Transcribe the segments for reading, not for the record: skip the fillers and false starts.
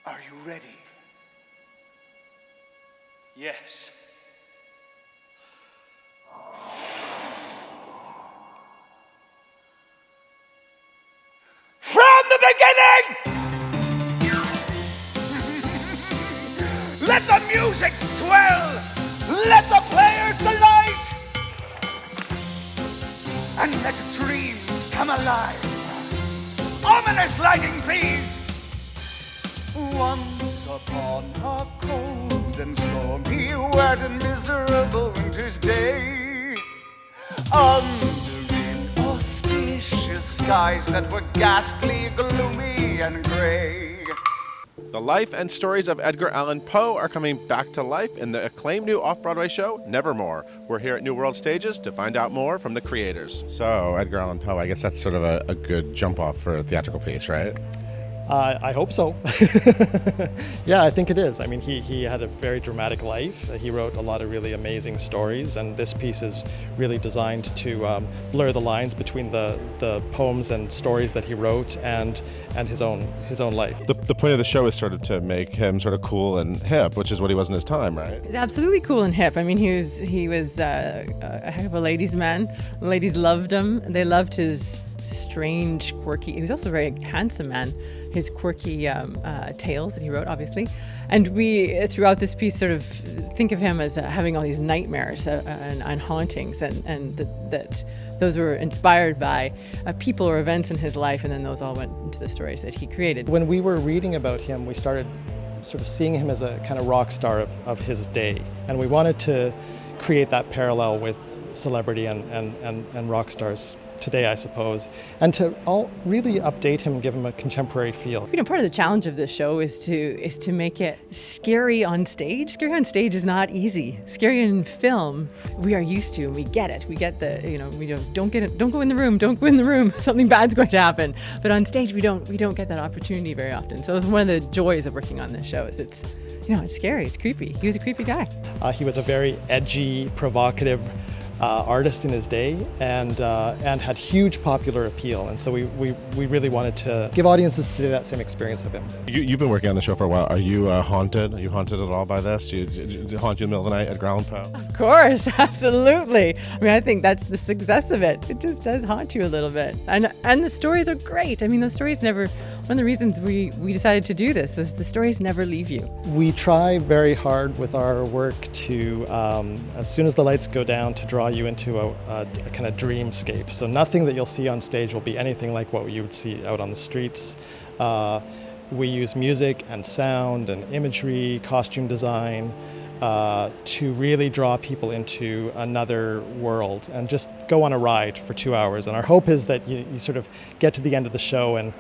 Are you ready? Yes. From the beginning! Let the music swell! Let the players delight! And let dreams come alive! Ominous lighting, please! Once upon a cold and stormy, wet and miserable winter's day, under inauspicious skies that were ghastly, gloomy, and gray. The life and stories of Edgar Allan Poe are coming back to life in the acclaimed new Off-Broadway show, Nevermore. We're here at New World Stages to find out more from the creators. So, Edgar Allan Poe, I guess that's sort of a good jump-off for a theatrical piece, right? I hope so. Yeah, I think it is. I mean, he had a very dramatic life. He wrote a lot of really amazing stories, and this piece is really designed to blur the lines between the poems and stories that he wrote and his own life. The point of the show is sort of to make him sort of cool and hip, which is what he was in his time, right? He's absolutely cool and hip. I mean, he was a heck of a ladies' man. The ladies loved him. They loved his strange, quirky. He was also a very handsome man. His quirky tales that he wrote, obviously. And we, throughout this piece, sort of think of him as having all these nightmares and hauntings, and that those were inspired by people or events in his life, and then those all went into the stories that he created. When we were reading about him, we started sort of seeing him as a kind of rock star of his day. And we wanted to create that parallel with celebrity and rock stars today, I suppose, and to all really update him and give him a contemporary feel. You know, part of the challenge of this show is to make it scary on stage. Scary on stage is not easy. Scary in film, we are used to, and we get it. We get the, don't go in the room, don't go in the room. Something bad's going to happen. But on stage, we don't get that opportunity very often. So it's one of the joys of working on this show is it's scary, it's creepy. He was a creepy guy. He was a very edgy, provocative artist in his day, and had huge popular appeal, and so we really wanted to give audiences today that same experience of him. You've been working on the show for a while. Are you haunted? Are you haunted at all by this? Do you haunt you in the middle of the night, Edgar Allan Poe? Of course, absolutely. I mean, I think that's the success of it. It just does haunt you a little bit, and the stories are great. I mean, those stories never. One of the reasons we decided to do this was the stories never leave you. We try very hard with our work to, as soon as the lights go down, to draw you into a kind of dreamscape. So nothing that you'll see on stage will be anything like what you would see out on the streets. We use music and sound and imagery, costume design, to really draw people into another world and just go on a ride for 2 hours. And our hope is that you sort of get to the end of the show and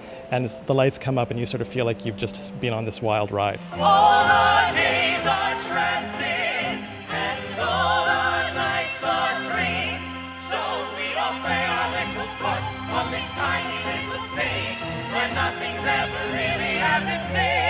the lights come up and you sort of feel like you've just been on this wild ride. All our days are trances, and all our nights are dreams. So we all play our little part on this tiny little stage where nothing's ever really as it seems.